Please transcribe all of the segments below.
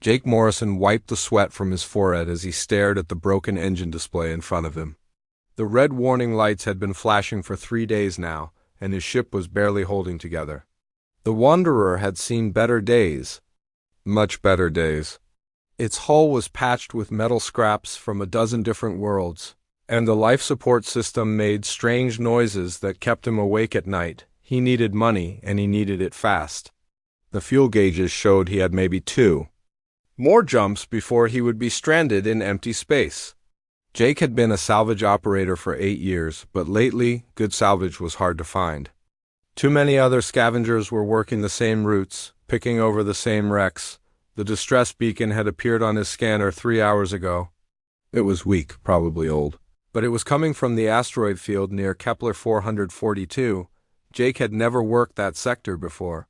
Jake Morrison wiped the sweat from his forehead as he stared at the broken engine display in front of him. The red warning lights had been flashing for 3 days now, and his ship was barely holding together. The Wanderer had seen better days. Much better days. Its hull was patched with metal scraps from a dozen different worlds, and the life support system made strange noises that kept him awake at night. He needed money, and he needed it fast. The fuel gauges showed he had maybe 2 more jumps before he would be stranded in empty space. Jake had been a salvage operator for 8 years, but lately, good salvage was hard to find. Too many other scavengers were working the same routes, picking over the same wrecks. The distress beacon had appeared on his scanner 3 hours ago. It was weak, probably old, but it was coming from the asteroid field near Kepler 442. Jake had never worked that sector before.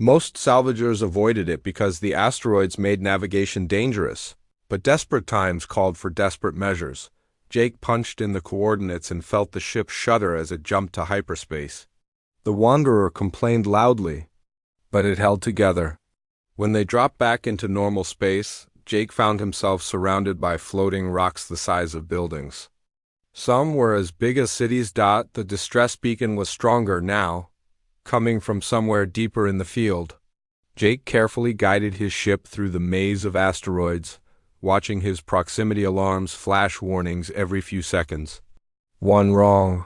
Most salvagers avoided it because the asteroids made navigation dangerous. But desperate times called for desperate measures. Jake punched in the coordinates and felt the ship shudder as it jumped to hyperspace. The Wanderer complained loudly, but it held together. When they dropped back into normal space, Jake found himself surrounded by floating rocks the size of buildings. Some were as big as cities. The distress beacon was stronger now, coming from somewhere deeper in the field. Jake carefully guided his ship through the maze of asteroids, watching his proximity alarms flash warnings every few seconds. One wrong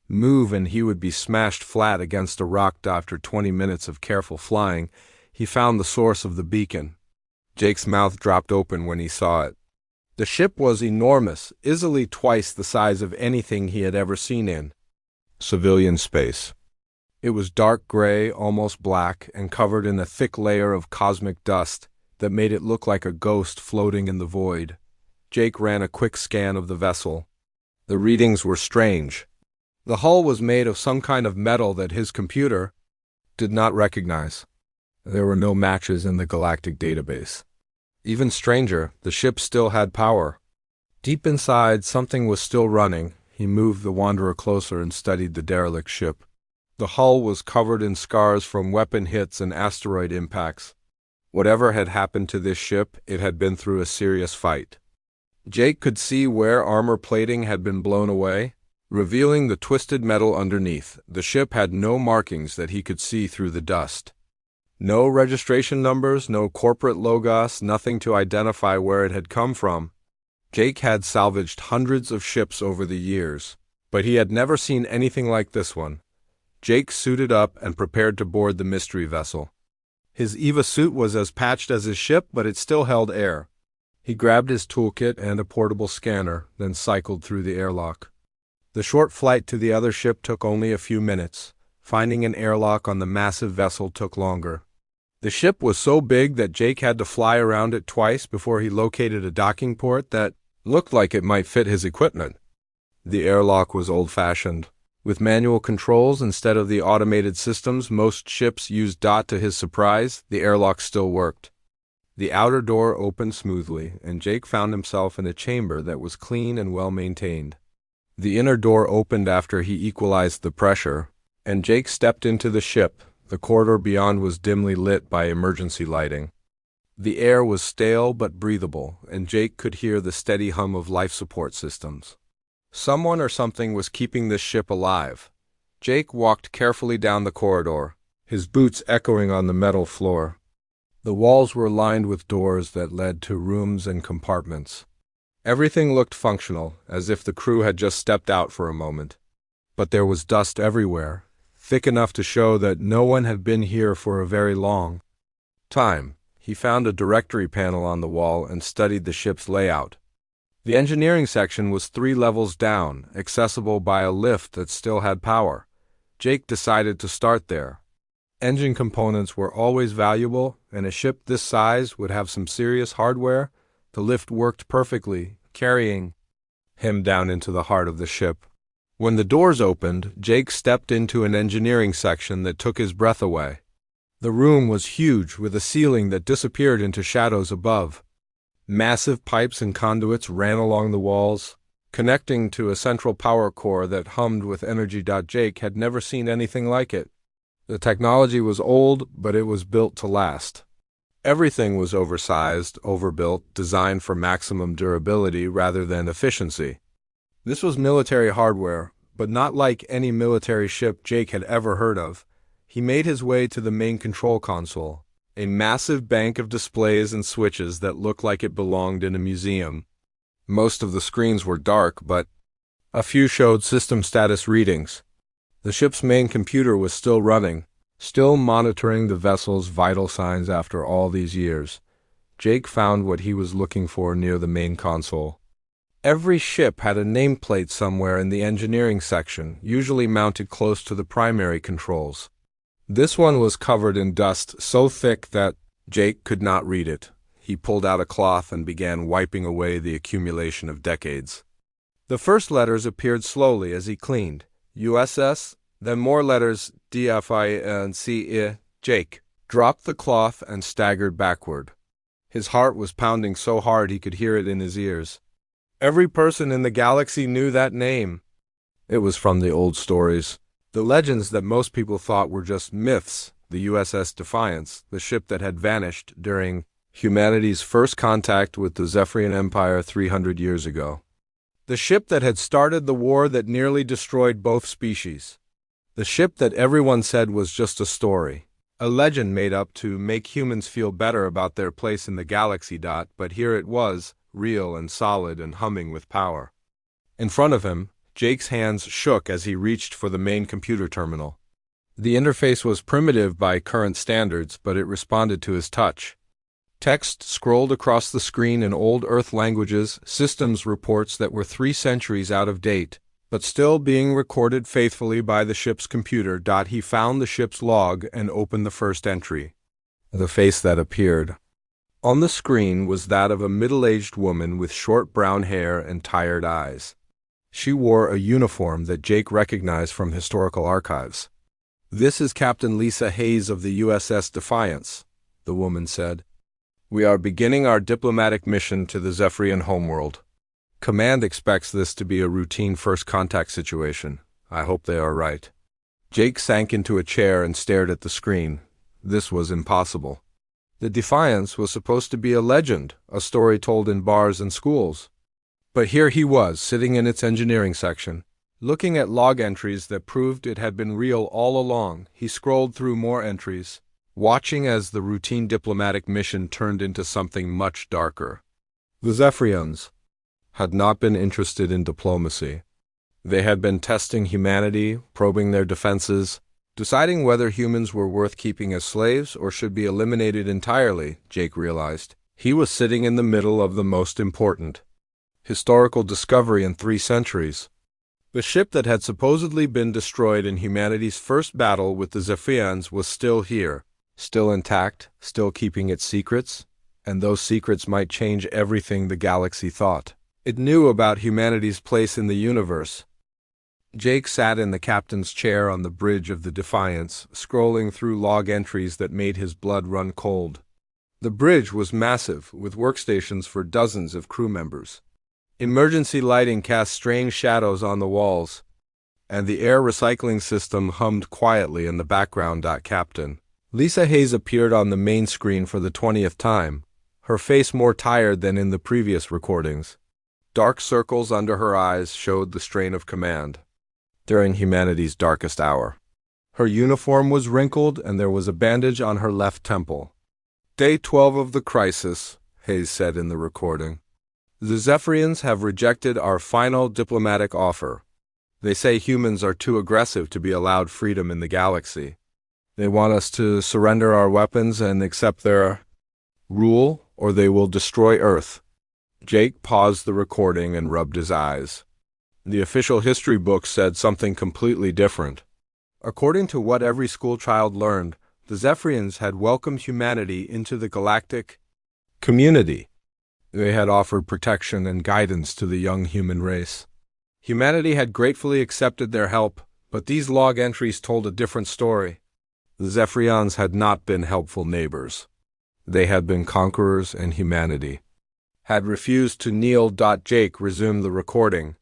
move and he would be smashed flat against a rock. After 20 minutes of careful flying, he found the source of the beacon. Jake's mouth dropped open when he saw it. The ship was enormous, easily twice the size of anything he had ever seen in civilian space. It was dark gray, almost black, and covered in a thick layer of cosmic dust that made it look like a ghost floating in the void. Jake ran a quick scan of the vessel. The readings were strange. The hull was made of some kind of metal that his computer did not recognize. There were no matches in the galactic database. Even stranger, the ship still had power. Deep inside, something was still running. He moved the Wanderer closer and studied the derelict ship. The hull was covered in scars from weapon hits and asteroid impacts. Whatever had happened to this ship, it had been through a serious fight. Jake could see where armor plating had been blown away, revealing the twisted metal underneath. The ship had no markings that he could see through the dust. No registration numbers, no corporate logos, nothing to identify where it had come from. Jake had salvaged hundreds of ships over the years, but he had never seen anything like this one. Jake suited up and prepared to board the mystery vessel. His EVA suit was as patched as his ship, but it still held air. He grabbed his toolkit and a portable scanner, then cycled through the airlock. The short flight to the other ship took only a few minutes. Finding an airlock on the massive vessel took longer. The ship was so big that Jake had to fly around it twice before he located a docking port that looked like it might fit his equipment. The airlock was old-fashioned. With manual controls instead of the automated systems most ships used. To his surprise, the airlock still worked. The outer door opened smoothly, and Jake found himself in a chamber that was clean and well-maintained. The inner door opened after he equalized the pressure, and Jake stepped into the ship. The corridor beyond was dimly lit by emergency lighting. The air was stale but breathable, and Jake could hear the steady hum of life support systems. Someone or something was keeping this ship alive. Jake walked carefully down the corridor, his boots echoing on the metal floor. The walls were lined with doors that led to rooms and compartments. Everything looked functional, as if the crew had just stepped out for a moment. But there was dust everywhere, thick enough to show that no one had been here for a very long time. He found a directory panel on the wall and studied the ship's layout. The engineering section was 3 levels down, accessible by a lift that still had power. Jake decided to start there. Engine components were always valuable, and a ship this size would have some serious hardware. The lift worked perfectly, carrying him down into the heart of the ship. When the doors opened, Jake stepped into an engineering section that took his breath away. The room was huge, with a ceiling that disappeared into shadows above. Massive pipes and conduits ran along the walls, connecting to a central power core that hummed with energy. Jake had never seen anything like it. The technology was old, but it was built to last. Everything was oversized, overbuilt, designed for maximum durability rather than efficiency. This was military hardware, but not like any military ship Jake had ever heard of. He made his way to the main control console, a massive bank of displays and switches that looked like it belonged in a museum. Most of the screens were dark, but a few showed system status readings. The ship's main computer was still running, still monitoring the vessel's vital signs after all these years. Jake found what he was looking for near the main console. Every ship had a nameplate somewhere in the engineering section, usually mounted close to the primary controls. This one was covered in dust so thick that Jake could not read it. He pulled out a cloth and began wiping away the accumulation of decades. The first letters appeared slowly as he cleaned. USS, then more letters DFI and CE. Jake dropped the cloth and staggered backward. His heart was pounding so hard he could hear it in his ears. Every person in the galaxy knew that name. It was from the old stories. The legends that most people thought were just myths. The USS Defiance, the ship that had vanished during humanity's first contact with the Zephyrian Empire 300 years ago. The ship that had started the war that nearly destroyed both species. The ship that everyone said was just a story, a legend made up to make humans feel better about their place in the galaxy. But here it was, real and solid and humming with power. In front of him, Jake's hands shook as he reached for the main computer terminal. The interface was primitive by current standards, but it responded to his touch. Text scrolled across the screen in old Earth languages, systems reports that were 3 centuries out of date, but still being recorded faithfully by the ship's computer. He found the ship's log and opened the first entry. The face that appeared on the screen was that of a middle-aged woman with short brown hair and tired eyes. She wore a uniform that Jake recognized from historical archives. "This is Captain Lisa Hayes of the USS Defiance," the woman said. "We are beginning our diplomatic mission to the Zephyrian homeworld. Command expects this to be a routine first contact situation. I hope they are right." Jake sank into a chair and stared at the screen. This was impossible. The Defiance was supposed to be a legend, a story told in bars and schools. But here he was, sitting in its engineering section, looking at log entries that proved it had been real all along. He scrolled through more entries, watching as the routine diplomatic mission turned into something much darker. The Zephyrians had not been interested in diplomacy. They had been testing humanity, probing their defenses, deciding whether humans were worth keeping as slaves or should be eliminated entirely. Jake realized he was sitting in the middle of the most important historical discovery in 3 centuries. The ship that had supposedly been destroyed in humanity's first battle with the Zephyrians was still here, still intact, still keeping its secrets, and those secrets might change everything the galaxy thought. It knew about humanity's place in the universe. Jake sat in the captain's chair on the bridge of the Defiance, scrolling through log entries that made his blood run cold. The bridge was massive, with workstations for dozens of crew members. Emergency lighting cast strange shadows on the walls, and the air recycling system hummed quietly in the background. Captain Lisa Hayes appeared on the main screen for the 20th time, her face more tired than in the previous recordings. Dark circles under her eyes showed the strain of command during humanity's darkest hour. Her uniform was wrinkled and there was a bandage on her left temple. "Day 12 of the crisis," Hayes said in the recording. "The Zephyrians have rejected our final diplomatic offer. They say humans are too aggressive to be allowed freedom in the galaxy. They want us to surrender our weapons and accept their rule, or they will destroy Earth." Jake paused the recording and rubbed his eyes. The official history book said something completely different. According to what every schoolchild learned, the Zephyrians had welcomed humanity into the galactic community. They had offered protection and guidance to the young human race. Humanity had gratefully accepted their help, but these log entries told a different story. The Zephyrians had not been helpful neighbors. They had been conquerors, and humanity had refused to kneel. Jake resumed the recording.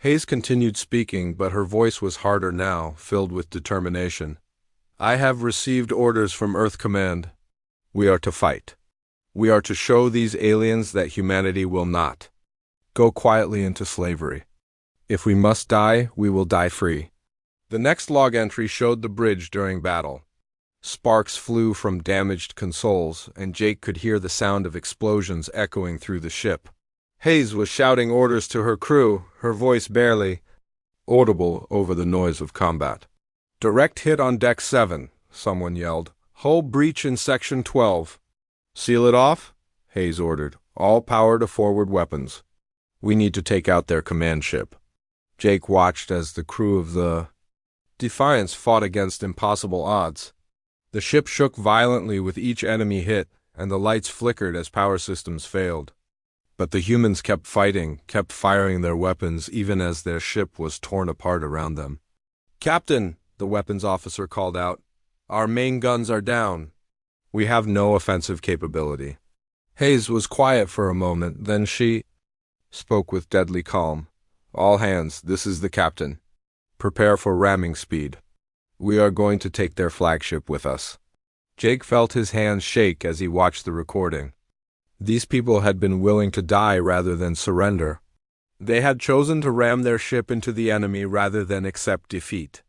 Hayes continued speaking, but her voice was harder now, filled with determination. "I have received orders from Earth Command. We are to fight. We are to show these aliens that humanity will not go quietly into slavery. If we must die, we will die free. The next log entry showed the bridge during battle. Sparks flew from damaged consoles, and Jake could hear the sound of explosions echoing through the ship. Hayes was shouting orders to her crew, her voice barely audible over the noise of combat. "Direct hit on Deck 7, someone yelled. "Hull breach in Section 12. "Seal it off," Hayes ordered. "All power to forward weapons. We need to take out their command ship." Jake watched as the crew of the Defiance fought against impossible odds. The ship shook violently with each enemy hit, and the lights flickered as power systems failed. But the humans kept fighting, kept firing their weapons even as their ship was torn apart around them. "Captain," the weapons officer called out, "our main guns are down. We have no offensive capability." Hayes was quiet for a moment, then she spoke with deadly calm. "All hands, this is the captain. Prepare for ramming speed. We are going to take their flagship with us." Jake felt his hands shake as he watched the recording. These people had been willing to die rather than surrender. They had chosen to ram their ship into the enemy rather than accept defeat.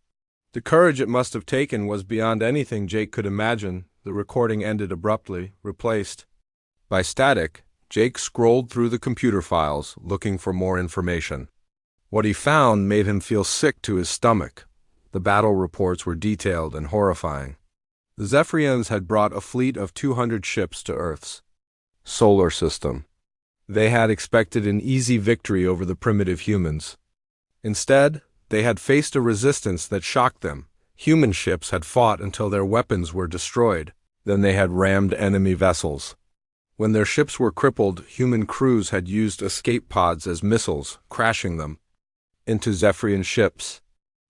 The courage it must have taken was beyond anything Jake could imagine. The recording ended abruptly, replaced by static. Jake scrolled through the computer files, looking for more information. What he found made him feel sick to his stomach. The battle reports were detailed and horrifying. The Zephyrians had brought a fleet of 200 ships to Earth's solar system. They had expected an easy victory over the primitive humans. Instead, they had faced a resistance that shocked them. Human ships had fought until their weapons were destroyed. Then they had rammed enemy vessels. When their ships were crippled, human crews had used escape pods as missiles, crashing them into Zephyrian ships.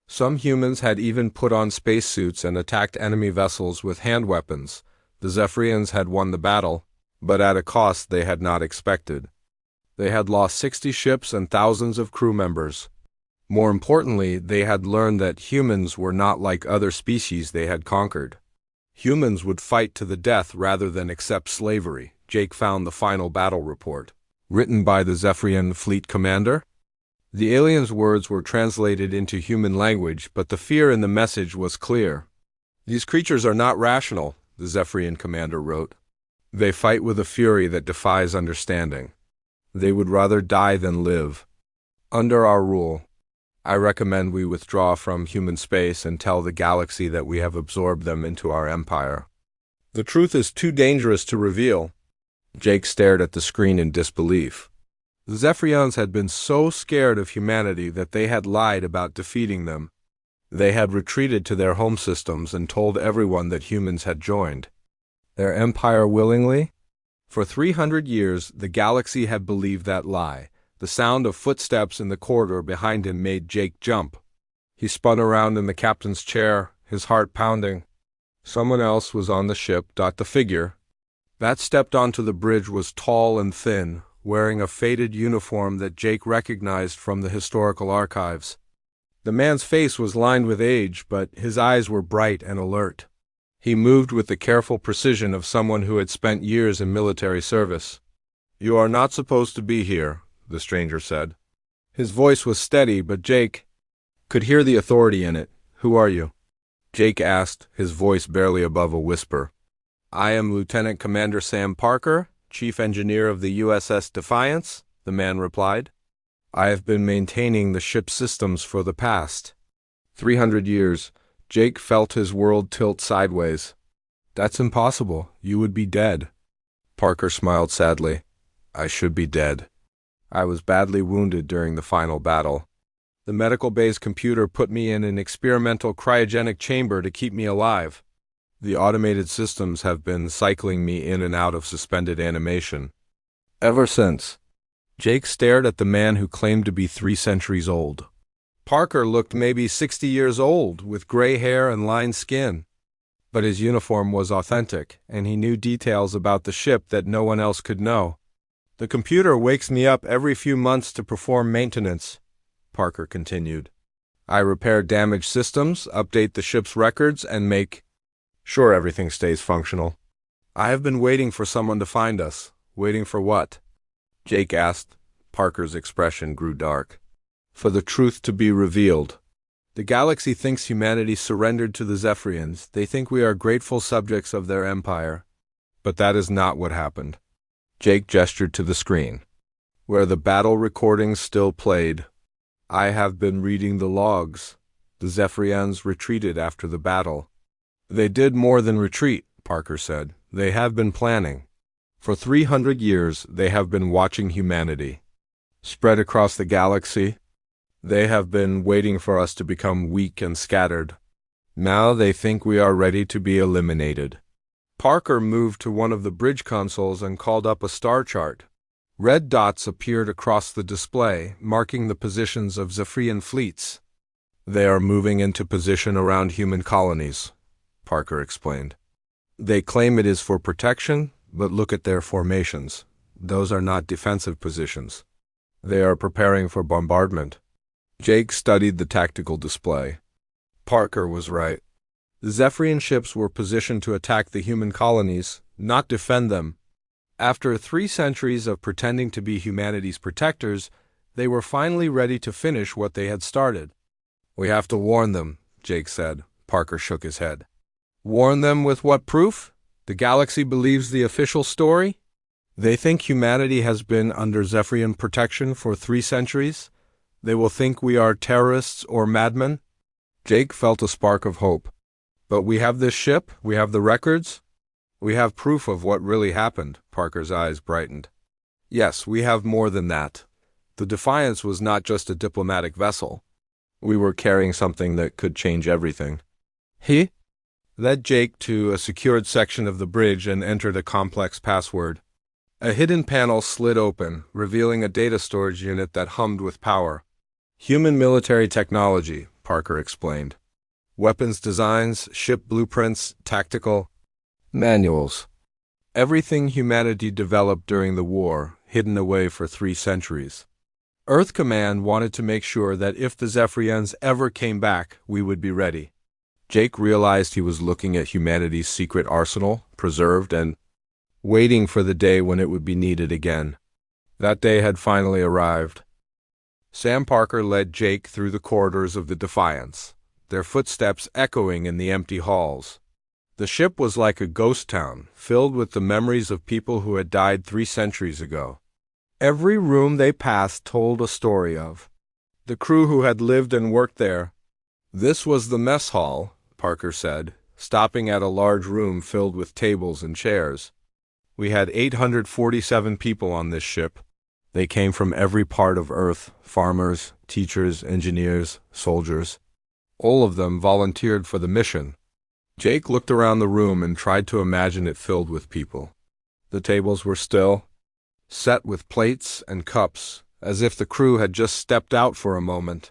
Some humans had even put on spacesuits and attacked enemy vessels with hand weapons. The Zephyrians had won the battle, but at a cost they had not expected. They had lost 60 ships and thousands of crew members. More importantly, they had learned that humans were not like other species they had conquered. Humans would fight to the death rather than accept slavery. Jake found the final battle report, written by the Zephyrian fleet commander. The aliens' words were translated into human language, but the fear in the message was clear. "These creatures are not rational," the Zephyrian commander wrote. "They fight with a fury that defies understanding. They would rather die than live. Under our rule, I recommend we withdraw from human space and tell the galaxy that we have absorbed them into our empire. The truth is too dangerous to reveal." Jake stared at the screen in disbelief. The Zephyrians had been so scared of humanity that they had lied about defeating them. They had retreated to their home systems and told everyone that humans had joined their empire willingly. For 300 years, the galaxy had believed that lie. The sound of footsteps in the corridor behind him made Jake jump. He spun around in the captain's chair, his heart pounding. Someone else was on the ship. The figure that stepped onto the bridge was tall and thin, wearing a faded uniform that Jake recognized from the historical archives. The man's face was lined with age, but his eyes were bright and alert. He moved with the careful precision of someone who had spent years in military service. "You are not supposed to be here," the stranger said. His voice was steady, but Jake could hear the authority in it. "Who are you?" Jake asked, his voice barely above a whisper. "I am Lieutenant Commander Sam Parker, Chief Engineer of the USS Defiance," the man replied. "I have been maintaining the ship's systems for the past 300 years. Jake felt his world tilt sideways. "That's impossible. You would be dead." Parker smiled sadly. "I should be dead. I was badly wounded during the final battle. The medical bay's computer put me in an experimental cryogenic chamber to keep me alive. The automated systems have been cycling me in and out of suspended animation ever since." Jake stared at the man who claimed to be 3 centuries old. Parker looked maybe 60 years old, with gray hair and lined skin. But his uniform was authentic, and he knew details about the ship that no one else could know. "The computer wakes me up every few months to perform maintenance," Parker continued. "I repair damaged systems, update the ship's records, and make sure everything stays functional. I have been waiting for someone to find us. Waiting for what? Jake asked. Parker's expression grew dark. For the truth to be revealed. The galaxy thinks humanity surrendered to the Zephyrians. They think we are grateful subjects of their empire. But that is not what happened. Jake gestured to the screen, where the battle recordings still played. I have been reading the logs. The Zephyrians retreated after the battle. They did more than retreat, Parker said. They have been planning. For 300 years, they have been watching humanity spread across the galaxy. They have been waiting for us to become weak and scattered. Now they think we are ready to be eliminated. Parker moved to one of the bridge consoles and called up a star chart. Red dots appeared across the display, marking the positions of Zephyrian fleets. They are moving into position around human colonies, Parker explained. They claim it is for protection, but look at their formations. Those are not defensive positions. They are preparing for bombardment. Jake studied the tactical display. Parker was right. The Zephyrian ships were positioned to attack the human colonies, not defend them. After 3 centuries of pretending to be humanity's protectors, they were finally ready to finish what they had started. We have to warn them, Jake said. Parker shook his head. Warn them with what proof? The galaxy believes the official story? They think humanity has been under Zephyrian protection for 3 centuries? They will think we are terrorists or madmen? Jake felt a spark of hope. But we have this ship, we have the records. We have proof of what really happened. Parker's eyes brightened. Yes, we have more than that. The Defiance was not just a diplomatic vessel. We were carrying something that could change everything. He led Jake to a secured section of the bridge and entered a complex password. A hidden panel slid open, revealing a data storage unit that hummed with power. Human military technology, Parker explained. Weapons designs, ship blueprints, tactical manuals. Everything humanity developed during the war, hidden away for 3 centuries. Earth Command wanted to make sure that if the Zephyrians ever came back, we would be ready. Jake realized he was looking at humanity's secret arsenal, preserved and waiting for the day when it would be needed again. That day had finally arrived. Sam Parker led Jake through the corridors of the Defiance, their footsteps echoing in the empty halls. The ship was like a ghost town, filled with the memories of people who had died 3 centuries ago. Every room they passed told a story of the crew who had lived and worked there. This was the mess hall, Parker said, stopping at a large room filled with tables and chairs. We had 847 people on this ship. They came from every part of Earth, farmers, teachers, engineers, soldiers. All of them volunteered for the mission. Jake looked around the room and tried to imagine it filled with people. The tables were still, set with plates and cups, as if the crew had just stepped out for a moment.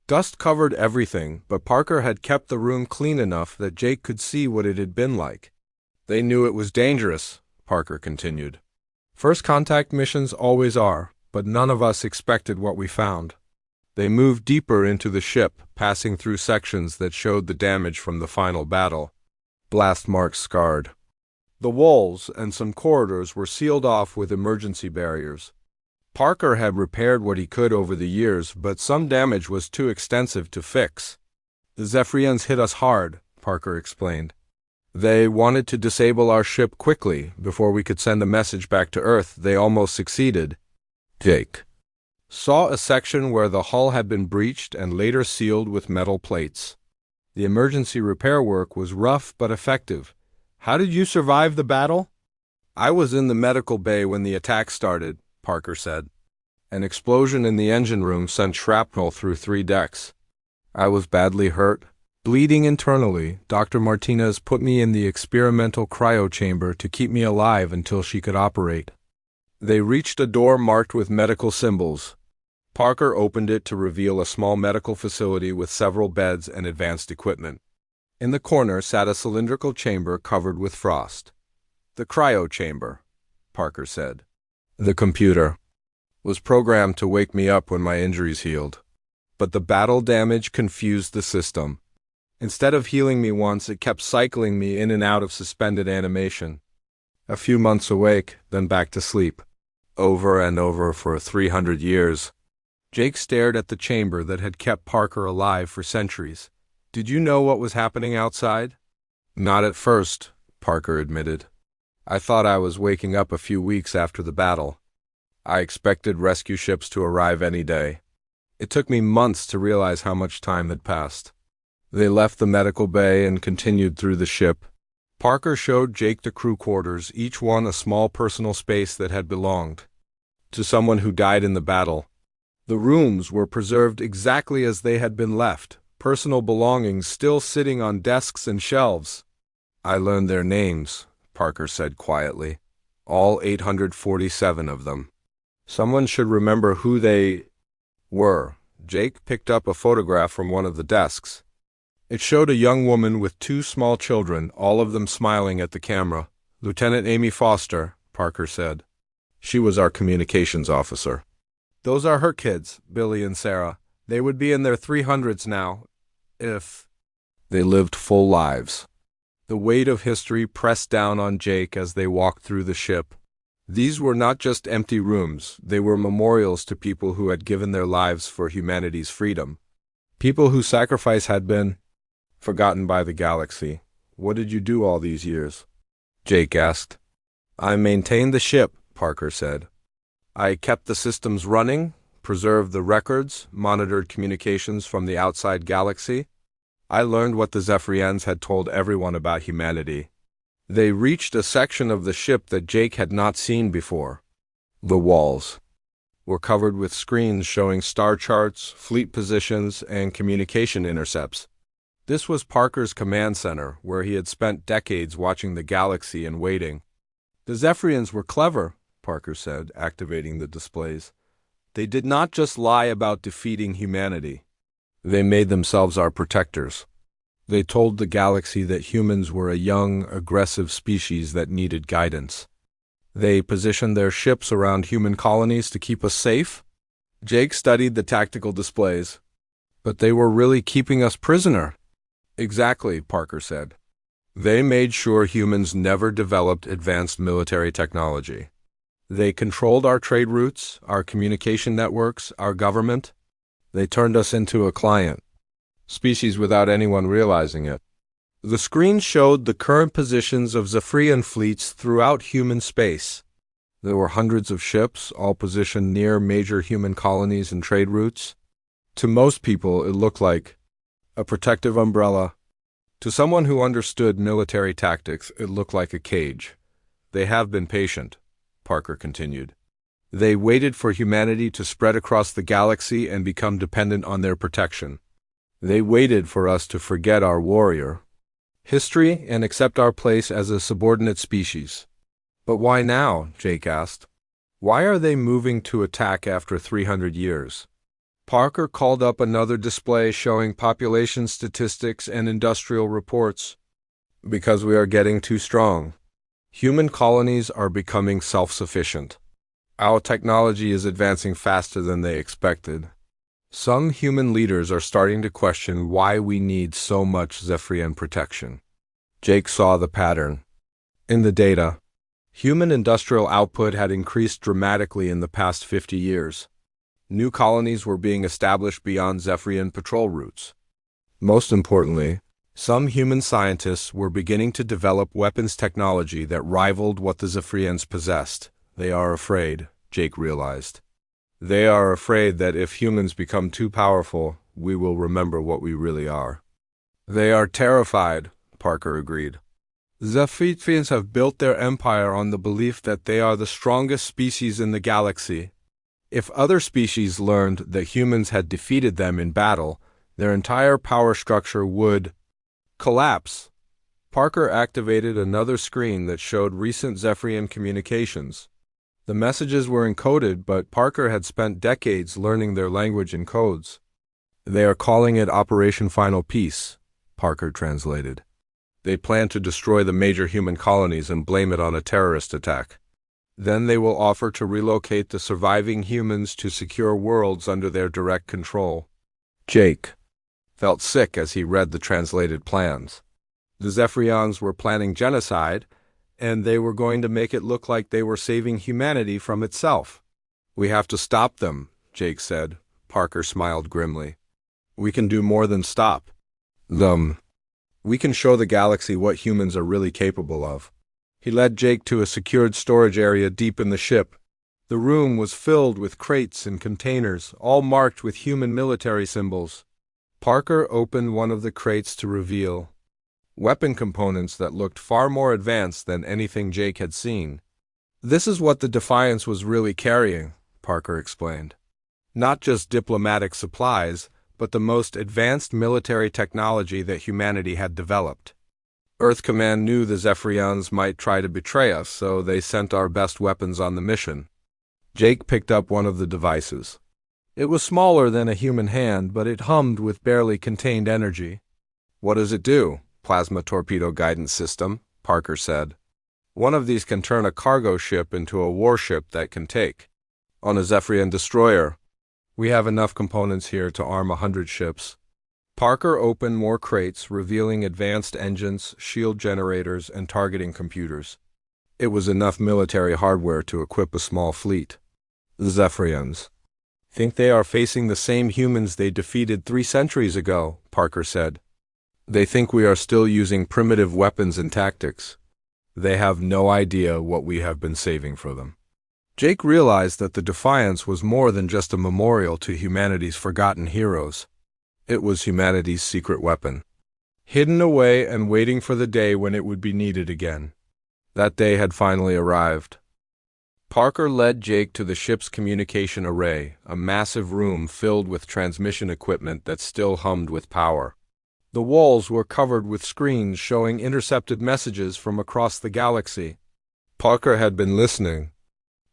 Dust covered everything, but Parker had kept the room clean enough that Jake could see what it had been like. They knew it was dangerous, Parker continued. First contact missions always are, but none of us expected what we found. They moved deeper into the ship, passing through sections that showed the damage from the final battle. Blast marks scarred. The walls and some corridors were sealed off with emergency barriers. Parker had repaired what he could over the years, but some damage was too extensive to fix. The Zephyrians hit us hard, Parker explained. They wanted to disable our ship quickly, before we could send a message back to Earth. They almost succeeded. Jake saw a section where the hull had been breached and later sealed with metal plates. The emergency repair work was rough but effective. How did you survive the battle? I was in the medical bay when the attack started, Parker said. An explosion in the engine room sent shrapnel through 3 decks. I was badly hurt. Bleeding internally, Dr. Martinez put me in the experimental cryo chamber to keep me alive until she could operate. They reached a door marked with medical symbols. Parker opened it to reveal a small medical facility with several beds and advanced equipment. In the corner sat a cylindrical chamber covered with frost. The cryo chamber, Parker said. The computer was programmed to wake me up when my injuries healed. But the battle damage confused the system. Instead of healing me once, it kept cycling me in and out of suspended animation. A few months awake, then back to sleep. Over and over for 300 years. Jake stared at the chamber that had kept Parker alive for centuries. Did you know what was happening outside? Not at first, Parker admitted. I thought I was waking up a few weeks after the battle. I expected rescue ships to arrive any day. It took me months to realize how much time had passed. They left the medical bay and continued through the ship. Parker showed Jake the crew quarters, each one a small personal space that had belonged to someone who died in the battle. The rooms were preserved exactly as they had been left, personal belongings still sitting on desks and shelves. I learned their names, Parker said quietly. All 847 of them. Someone should remember who they were. Jake picked up a photograph from one of the desks. It showed a young woman with two small children, all of them smiling at the camera. Lieutenant Amy Foster, Parker said. She was our communications officer. Those are her kids, Billy and Sarah. They would be in their 300s now, if they lived full lives. The weight of history pressed down on Jake as they walked through the ship. These were not just empty rooms, they were memorials to people who had given their lives for humanity's freedom. People whose sacrifice had been forgotten by the galaxy. What did you do all these years? Jake asked. I maintained the ship, Parker said. I kept the systems running, preserved the records, monitored communications from the outside galaxy. I learned what the Zephyrians had told everyone about humanity. They reached a section of the ship that Jake had not seen before. The walls were covered with screens showing star charts, fleet positions, and communication intercepts. This was Parker's command center, where he had spent decades watching the galaxy and waiting. The Zephyrians were clever, Parker said, activating the displays. They did not just lie about defeating humanity. They made themselves our protectors. They told the galaxy that humans were a young, aggressive species that needed guidance. They positioned their ships around human colonies to keep us safe. Jake studied the tactical displays. But they were really keeping us prisoner. Exactly, Parker said. They made sure humans never developed advanced military technology. They controlled our trade routes, our communication networks, our government. They turned us into a client species without anyone realizing it. The screen showed the current positions of Zephyrian fleets throughout human space. There were hundreds of ships, all positioned near major human colonies and trade routes. To most people, it looked like a protective umbrella. To someone who understood military tactics, it looked like a cage. They have been patient, Parker continued. They waited for humanity to spread across the galaxy and become dependent on their protection. They waited for us to forget our warrior history and accept our place as a subordinate species. But why now? Jake asked. Why are they moving to attack after 300 years? Parker called up another display showing population statistics and industrial reports. Because we are getting too strong. Human colonies are becoming self-sufficient. Our technology is advancing faster than they expected. Some human leaders are starting to question why we need so much Zephyrian protection. Jake saw the pattern. In the data, human industrial output had increased dramatically in the past 50 years. New colonies were being established beyond Zephyrian patrol routes. Most importantly, some human scientists were beginning to develop weapons technology that rivaled what the Zephyrians possessed. They are afraid, Jake realized. They are afraid that if humans become too powerful, we will remember what we really are. They are terrified, Parker agreed. Zephyrians have built their empire on the belief that they are the strongest species in the galaxy. If other species learned that humans had defeated them in battle, their entire power structure would collapse. Parker activated another screen that showed recent Zephyrian communications. The messages were encoded, but Parker had spent decades learning their language and codes. They are calling it Operation Final Peace, Parker translated. They plan to destroy the major human colonies and blame it on a terrorist attack. Then they will offer to relocate the surviving humans to secure worlds under their direct control. Jake felt sick as he read the translated plans. The Zephyrians were planning genocide, and they were going to make it look like they were saving humanity from itself. "We have to stop them," Jake said. Parker smiled grimly. "We can do more than stop them. We can show the galaxy what humans are really capable of." He led Jake to a secured storage area deep in the ship. The room was filled with crates and containers, all marked with human military symbols. Parker opened one of the crates to reveal weapon components that looked far more advanced than anything Jake had seen. "This is what the Defiance was really carrying," Parker explained. "Not just diplomatic supplies, but the most advanced military technology that humanity had developed. Earth Command knew the Zephyrians might try to betray us, so they sent our best weapons on the mission." Jake picked up one of the devices. It was smaller than a human hand, but it hummed with barely contained energy. "What does it do?" "Plasma torpedo guidance system," Parker said. "One of these can turn a cargo ship into a warship that can take on a Zephyrian destroyer. We have enough components here to arm 100 ships." Parker opened more crates, revealing advanced engines, shield generators, and targeting computers. It was enough military hardware to equip a small fleet. "The Zephyrians think they are facing the same humans they defeated 3 centuries ago," Parker said. "They think we are still using primitive weapons and tactics. They have no idea what we have been saving for them." Jake realized that the Defiance was more than just a memorial to humanity's forgotten heroes. It was humanity's secret weapon, hidden away and waiting for the day when it would be needed again. That day had finally arrived. Parker led Jake to the ship's communication array, a massive room filled with transmission equipment that still hummed with power. The walls were covered with screens showing intercepted messages from across the galaxy. Parker had been listening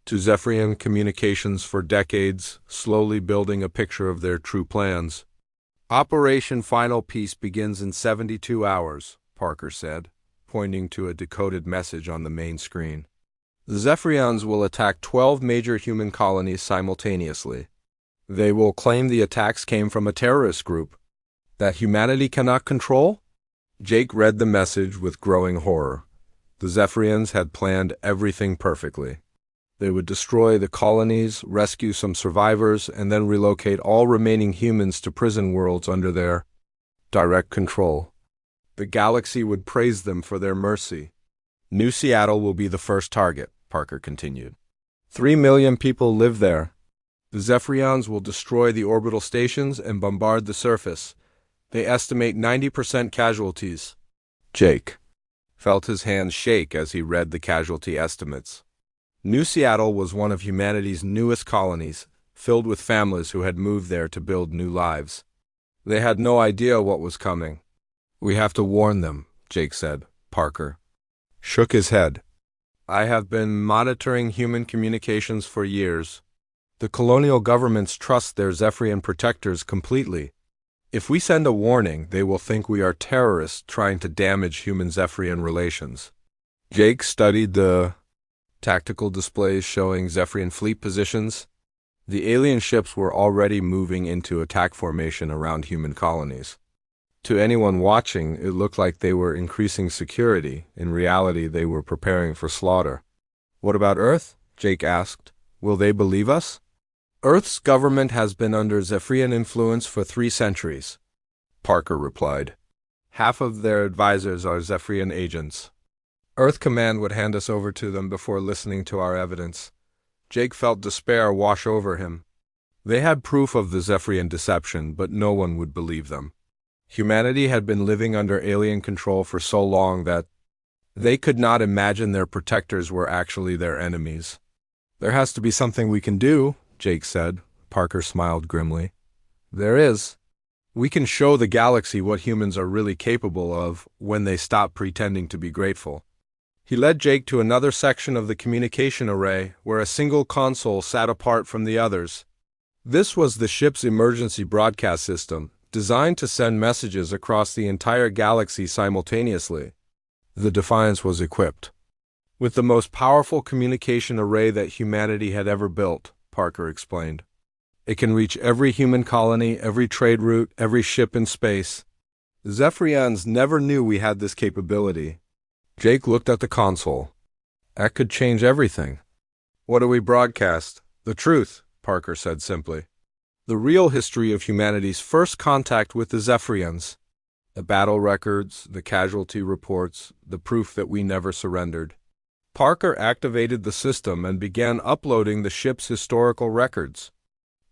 to Zephyrian communications for decades, slowly building a picture of their true plans. "Operation Final Peace begins in 72 hours, Parker said, pointing to a decoded message on the main screen. "The Zephyrians will attack 12 major human colonies simultaneously. They will claim the attacks came from a terrorist group that humanity cannot control?" Jake read the message with growing horror. The Zephyrians had planned everything perfectly. They would destroy the colonies, rescue some survivors, and then relocate all remaining humans to prison worlds under their direct control. The galaxy would praise them for their mercy. "New Seattle will be the first target," Parker continued. 3 million people live there. The Zephyrians will destroy the orbital stations and bombard the surface. They estimate 90% casualties. Jake felt his hands shake as he read the casualty estimates. New Seattle was one of humanity's newest colonies, filled with families who had moved there to build new lives. They had no idea what was coming. "We have to warn them," Jake said. Parker shook his head. "I have been monitoring human communications for years. The colonial governments trust their Zephyrian protectors completely. If we send a warning, they will think we are terrorists trying to damage human-Zephyrian relations." Jake studied the tactical displays showing Zephyrian fleet positions. The alien ships were already moving into attack formation around human colonies. To anyone watching, it looked like they were increasing security. In reality, they were preparing for slaughter. "What about Earth?" Jake asked. "Will they believe us?" "Earth's government has been under Zephyrian influence for 3 centuries, Parker replied. "Half of their advisors are Zephyrian agents. Earth Command would hand us over to them before listening to our evidence." Jake felt despair wash over him. They had proof of the Zephyrian deception, but no one would believe them. Humanity had been living under alien control for so long that they could not imagine their protectors were actually their enemies. "There has to be something we can do," Jake said. Parker smiled grimly. "There is. We can show the galaxy what humans are really capable of when they stop pretending to be grateful." He led Jake to another section of the communication array where a single console sat apart from the others. This was the ship's emergency broadcast system, designed to send messages across the entire galaxy simultaneously. The Defiance was equipped with the most powerful communication array that humanity had ever built, Parker explained. "It can reach every human colony, every trade route, every ship in space. The Zephyrians never knew we had this capability." Jake looked at the console. That could change everything. What do we broadcast? The truth, Parker said simply. The real history of humanity's first contact with the Zephyrians. The battle records, the casualty reports, the proof that we never surrendered. Parker activated the system and began uploading the ship's historical records.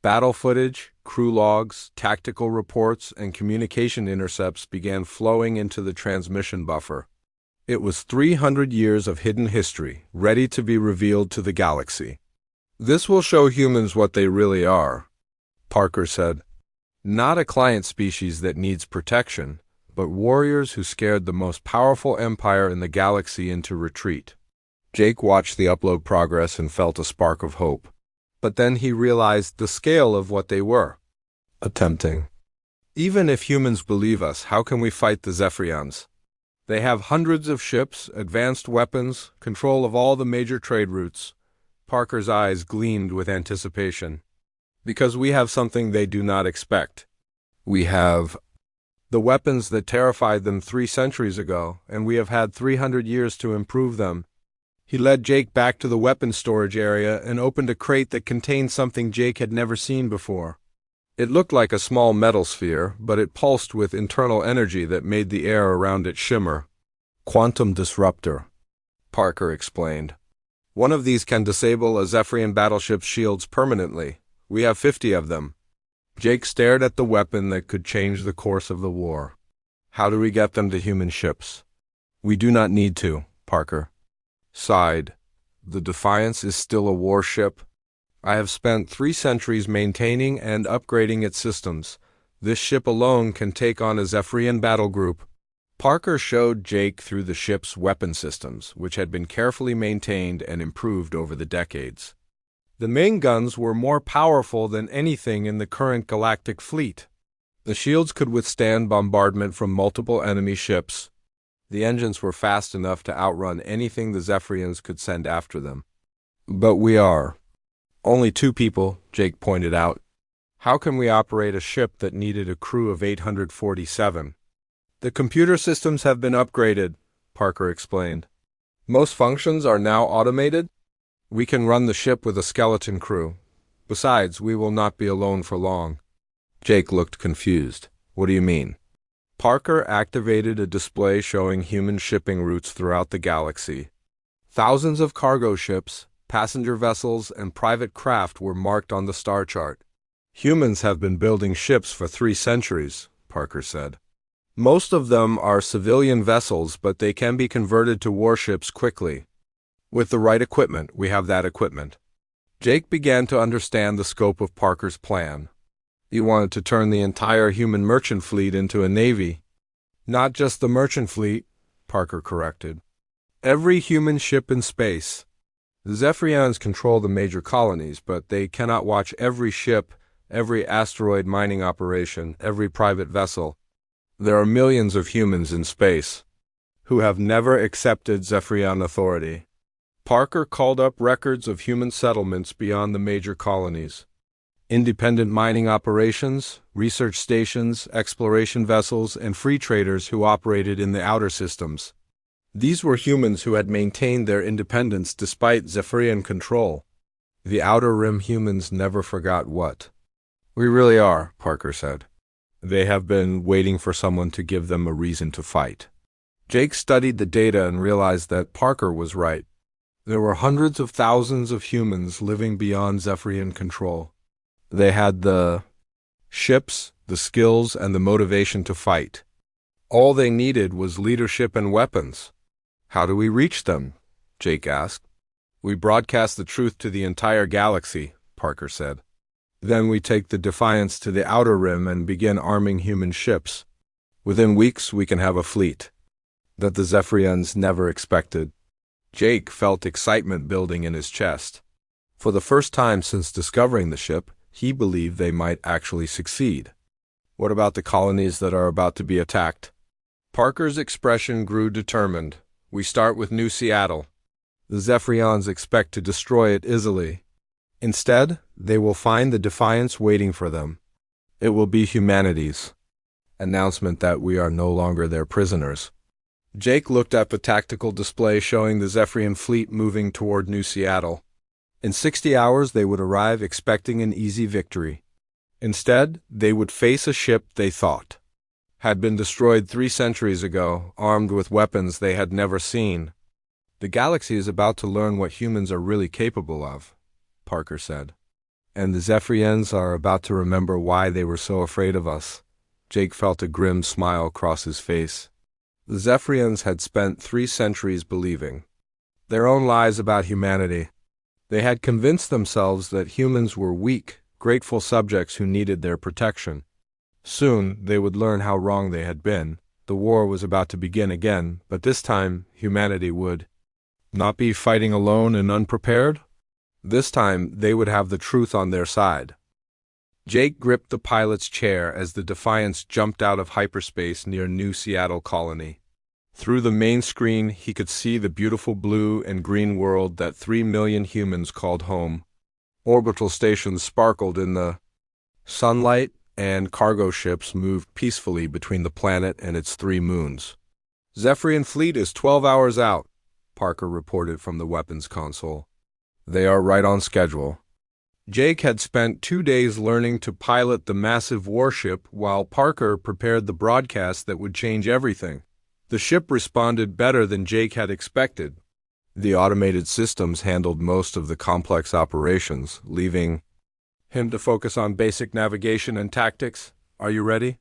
Battle footage, crew logs, tactical reports, and communication intercepts began flowing into the transmission buffer. It was 300 years of hidden history, ready to be revealed to the galaxy. This will show humans what they really are, Parker said. Not a client species that needs protection, but warriors who scared the most powerful empire in the galaxy into retreat. Jake watched the upload progress and felt a spark of hope. But then he realized the scale of what they were attempting. Even if humans believe us, how can we fight the Zephyrians? They have hundreds of ships, advanced weapons, control of all the major trade routes. Parker's eyes gleamed with anticipation. Because we have something they do not expect. We have the weapons that terrified them 3 centuries ago, and we have had 300 years to improve them. He led Jake back to the weapons storage area and opened a crate that contained something Jake had never seen before. It looked like a small metal sphere, but it pulsed with internal energy that made the air around it shimmer. Quantum disruptor, Parker explained. One of these can disable a Zephyrian battleship's shields permanently. We have 50 of them. Jake stared at the weapon that could change the course of the war. How do we get them to human ships? We do not need to, Parker sighed. The Defiance is still a warship. I have spent 3 centuries maintaining and upgrading its systems. This ship alone can take on a Zephyrian battle group. Parker showed Jake through the ship's weapon systems, which had been carefully maintained and improved over the decades. The main guns were more powerful than anything in the current galactic fleet. The shields could withstand bombardment from multiple enemy ships. The engines were fast enough to outrun anything the Zephyrians could send after them. But we are only 2 people, Jake pointed out. How can we operate a ship that needed a crew of 847? The computer systems have been upgraded, Parker explained. Most functions are now automated. We can run the ship with a skeleton crew. Besides, we will not be alone for long. Jake looked confused. What do you mean? Parker activated a display showing human shipping routes throughout the galaxy. Thousands of cargo ships, passenger vessels, and private craft were marked on the star chart. Humans have been building ships for 3 centuries, Parker said. Most of them are civilian vessels, but they can be converted to warships quickly. With the right equipment, we have that equipment. Jake began to understand the scope of Parker's plan. He wanted to turn the entire human merchant fleet into a navy. Not just the merchant fleet, Parker corrected. Every human ship in space. The Zephyrians control the major colonies, but they cannot watch every ship, every asteroid mining operation, every private vessel. There are millions of humans in space who have never accepted Zephyrian authority. Parker called up records of human settlements beyond the major colonies. Independent mining operations, research stations, exploration vessels, and free traders who operated in the outer systems. These were humans who had maintained their independence despite Zephyrian control. The Outer Rim humans never forgot what. We really are, Parker said. They have been waiting for someone to give them a reason to fight. Jake studied the data and realized that Parker was right. There were hundreds of thousands of humans living beyond Zephyrian control. They had the ships, the skills, and the motivation to fight. All they needed was leadership and weapons. How do we reach them? Jake asked. We broadcast the truth to the entire galaxy, Parker said. Then we take the Defiance to the Outer Rim and begin arming human ships. Within weeks, we can have a fleet that the Zephyrians never expected. Jake felt excitement building in his chest. For the first time since discovering the ship, he believed they might actually succeed. What about the colonies that are about to be attacked? Parker's expression grew determined. We start with New Seattle. The Zephyrians expect to destroy it easily. Instead, they will find the Defiance waiting for them. It will be humanity's announcement that we are no longer their prisoners. Jake looked at the tactical display showing the Zephyrian fleet moving toward New Seattle. In 60 hours they would arrive expecting an easy victory. Instead, they would face a ship they thought had been destroyed 3 centuries ago, armed with weapons they had never seen. "The galaxy is about to learn what humans are really capable of," Parker said. "And the Zephyrians are about to remember why they were so afraid of us." Jake felt a grim smile cross his face. The Zephyrians had spent 3 centuries believing their own lies about humanity. They had convinced themselves that humans were weak, grateful subjects who needed their protection. Soon they would learn how wrong they had been. The war was about to begin again, but this time humanity would not be fighting alone and unprepared. This time they would have the truth on their side. Jake gripped the pilot's chair as the Defiance jumped out of hyperspace near New Seattle Colony. Through the main screen he could see the beautiful blue and green world that 3 million humans called home. Orbital stations sparkled in the sunlight, and cargo ships moved peacefully between the planet and its 3 moons. "Zephyrian fleet is 12 hours out," Parker reported from the weapons console. "They are right on schedule." Jake had spent 2 days learning to pilot the massive warship while Parker prepared the broadcast that would change everything. The ship responded better than Jake had expected. The automated systems handled most of the complex operations, leaving him to focus on basic navigation and tactics. "Are you ready?"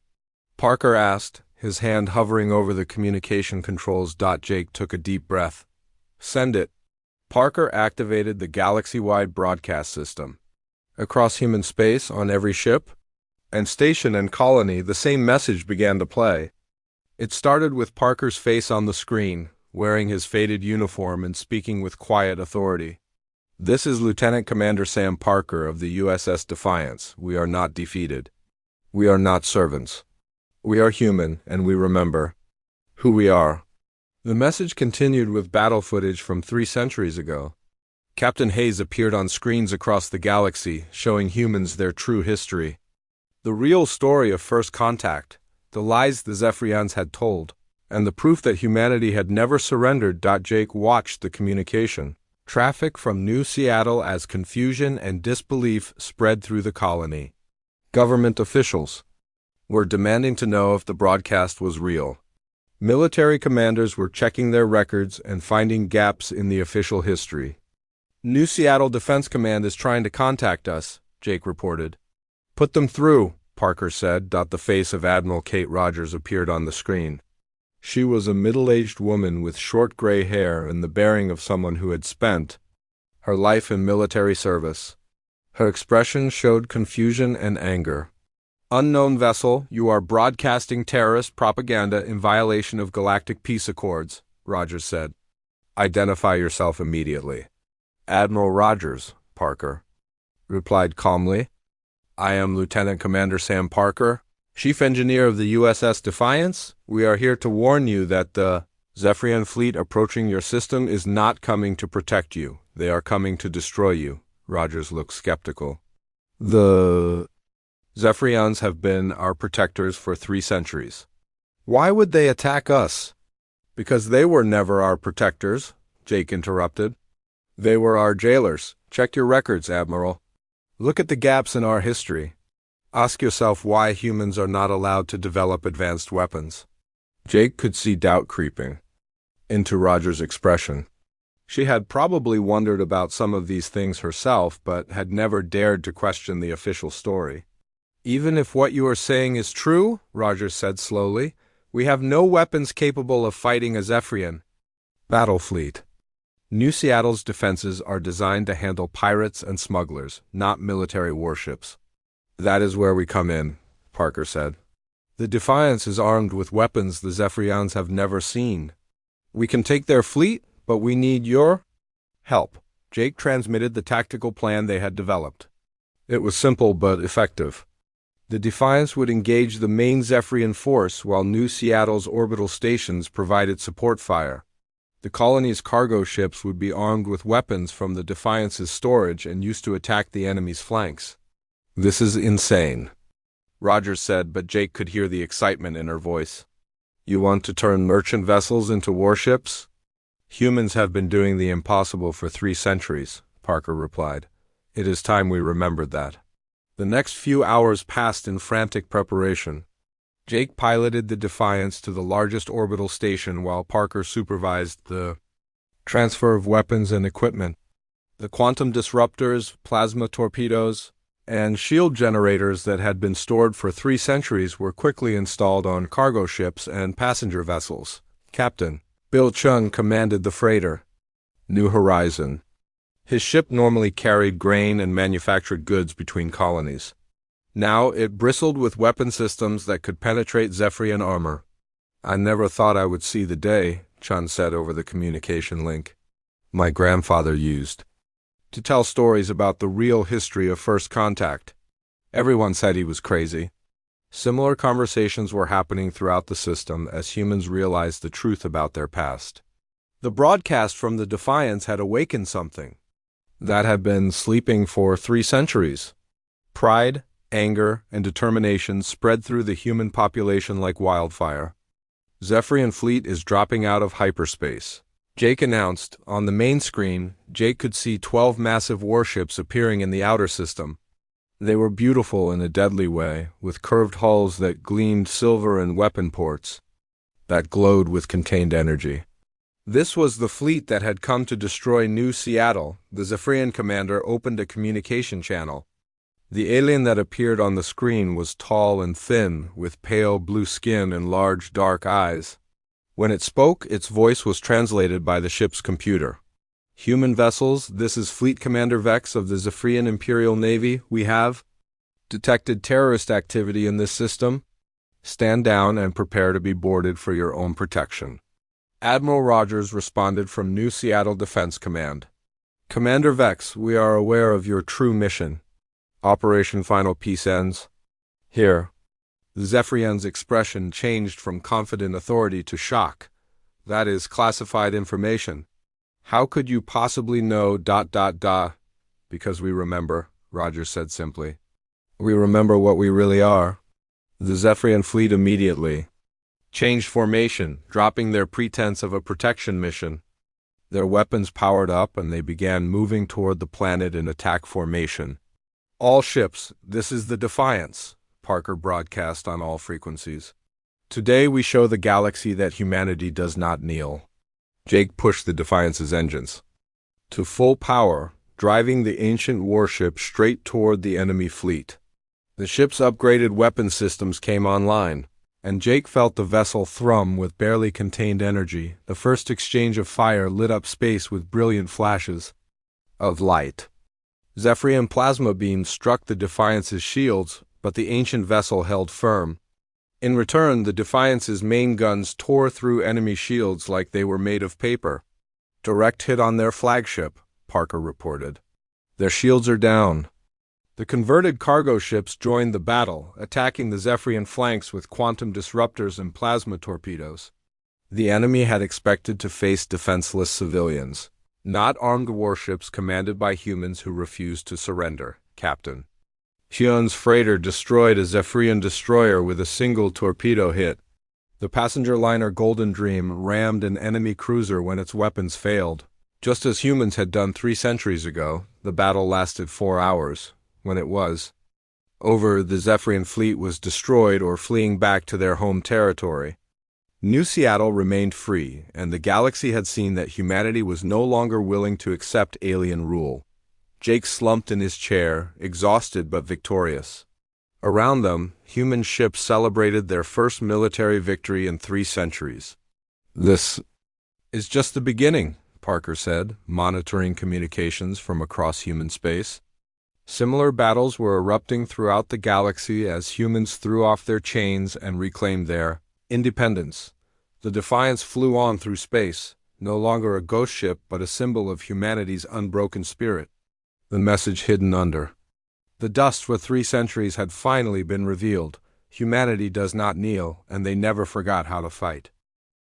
Parker asked, his hand hovering over the communication controls. Jake took a deep breath. "Send it." Parker activated the galaxy-wide broadcast system. Across human space, on every ship and station and colony, the same message began to play. It started with Parker's face on the screen, wearing his faded uniform and speaking with quiet authority. "This is Lieutenant Commander Sam Parker of the USS Defiance. We are not defeated. We are not servants. We are human, and we remember who we are." The message continued with battle footage from 3 centuries ago. Captain Hayes appeared on screens across the galaxy, showing humans their true history. The real story of first contact, the lies the Zephyrians had told, and the proof that humanity had never surrendered. Jake watched the communication traffic from New Seattle as confusion and disbelief spread through the colony. Government officials were demanding to know if the broadcast was real. Military commanders were checking their records and finding gaps in the official history. "New Seattle Defense Command is trying to contact us," Jake reported. "Put them through," Parker said. The face of Admiral Kate Rogers appeared on the screen. She was a middle-aged woman with short gray hair and the bearing of someone who had spent her life in military service. Her expression showed confusion and anger. "Unknown vessel, you are broadcasting terrorist propaganda in violation of galactic peace accords," Rogers said. "Identify yourself immediately." "Admiral Rogers," Parker replied calmly. "I am Lieutenant Commander Sam Parker, Chief Engineer of the USS Defiance. We are here to warn you that the Zephyrian fleet approaching your system is not coming to protect you. They are coming to destroy you." Rogers looked skeptical. "The Zephyrians have been our protectors for 3 centuries. Why would they attack us?" "Because they were never our protectors," Jake interrupted. "They were our jailers. Check your records, Admiral. Look at the gaps in our history. Ask yourself why humans are not allowed to develop advanced weapons." Jake could see doubt creeping into Rogers' expression. She had probably wondered about some of these things herself, but had never dared to question the official story. "Even if what you are saying is true," Rogers said slowly, "we have no weapons capable of fighting a Zephyrian battle fleet. New Seattle's defenses are designed to handle pirates and smugglers, not military warships." "That is where we come in," Parker said. "The Defiance is armed with weapons the Zephyrians have never seen. We can take their fleet, but we need your help." Jake transmitted the tactical plan they had developed. It was simple but effective. The Defiance would engage the main Zephyrian force while New Seattle's orbital stations provided support fire. The colony's cargo ships would be armed with weapons from the Defiance's storage and used to attack the enemy's flanks. "This is insane," Rogers said, but Jake could hear the excitement in her voice. You want to turn merchant vessels into warships? Humans have been doing the impossible for 3 centuries, Parker replied. It is time we remembered that. The next few hours passed in frantic preparation. Jake piloted the Defiance to the largest orbital station while Parker supervised the transfer of weapons and equipment. The quantum disruptors, plasma torpedoes, and shield generators that had been stored for 3 centuries were quickly installed on cargo ships and passenger vessels. Captain Bill Chung commanded the freighter New Horizon. His ship normally carried grain and manufactured goods between colonies. Now it bristled with weapon systems that could penetrate Zephyrian armor. I never thought I would see the day, Chun said over the communication link. My grandfather used to tell stories about the real history of first contact. Everyone said he was crazy. Similar conversations were happening throughout the system as humans realized the truth about their past. The broadcast from the Defiance had awakened something that had been sleeping for 3 centuries. Pride, anger, and determination spread through the human population like wildfire. Zephyrian fleet is dropping out of hyperspace, Jake announced. On the main screen, Jake could see 12 massive warships appearing in the outer system. They were beautiful in a deadly way, with curved hulls that gleamed silver and weapon ports that glowed with contained energy. This was the fleet that had come to destroy New Seattle. The Zephyrian commander opened a communication channel. The alien that appeared on the screen was tall and thin, with pale blue skin and large dark eyes. When it spoke, its voice was translated by the ship's computer. Human vessels, this is Fleet Commander Vex of the Zephyrian Imperial Navy. We have detected terrorist activity in this system. Stand down and prepare to be boarded for your own protection. Admiral Rogers responded from New Seattle Defense Command. Commander Vex, we are aware of your true mission. Operation Final Peace ends here. The Zephyrian's expression changed from confident authority to shock. That is classified information. How could you possibly know ... Because we remember, Rogers said simply. We remember what we really are. The Zephyrian fleet immediately changed formation, dropping their pretense of a protection mission. Their weapons powered up and they began moving toward the planet in attack formation. All ships, this is the Defiance, Parker broadcast on all frequencies. Today we show the galaxy that humanity does not kneel. Jake pushed the Defiance's engines to full power, driving the ancient warship straight toward the enemy fleet. The ship's upgraded weapon systems came online, and Jake felt the vessel thrum with barely contained energy. The first exchange of fire lit up space with brilliant flashes of light. Zephyrian plasma beams struck the Defiance's shields, but the ancient vessel held firm. In return, the Defiance's main guns tore through enemy shields like they were made of paper. Direct hit on their flagship, Parker reported. Their shields are down. The converted cargo ships joined the battle, attacking the Zephyrian flanks with quantum disruptors and plasma torpedoes. The enemy had expected to face defenseless civilians, not armed warships commanded by humans who refused to surrender, Captain. Hyun's freighter destroyed a Zephyrian destroyer with a single torpedo hit. The passenger liner Golden Dream rammed an enemy cruiser when its weapons failed. Just as humans had done 3 centuries ago, the battle lasted 4 hours. When it was over, the Zephyrian fleet was destroyed or fleeing back to their home territory. New Seattle remained free, and the galaxy had seen that humanity was no longer willing to accept alien rule. Jake slumped in his chair, exhausted but victorious. Around them, human ships celebrated their first military victory in 3 centuries. This is just the beginning, Parker said, monitoring communications from across human space. Similar battles were erupting throughout the galaxy as humans threw off their chains and reclaimed their independence. The Defiance flew on through space, no longer a ghost ship but a symbol of humanity's unbroken spirit. The message hidden under the dust for 3 centuries had finally been revealed. Humanity does not kneel, and they never forgot how to fight.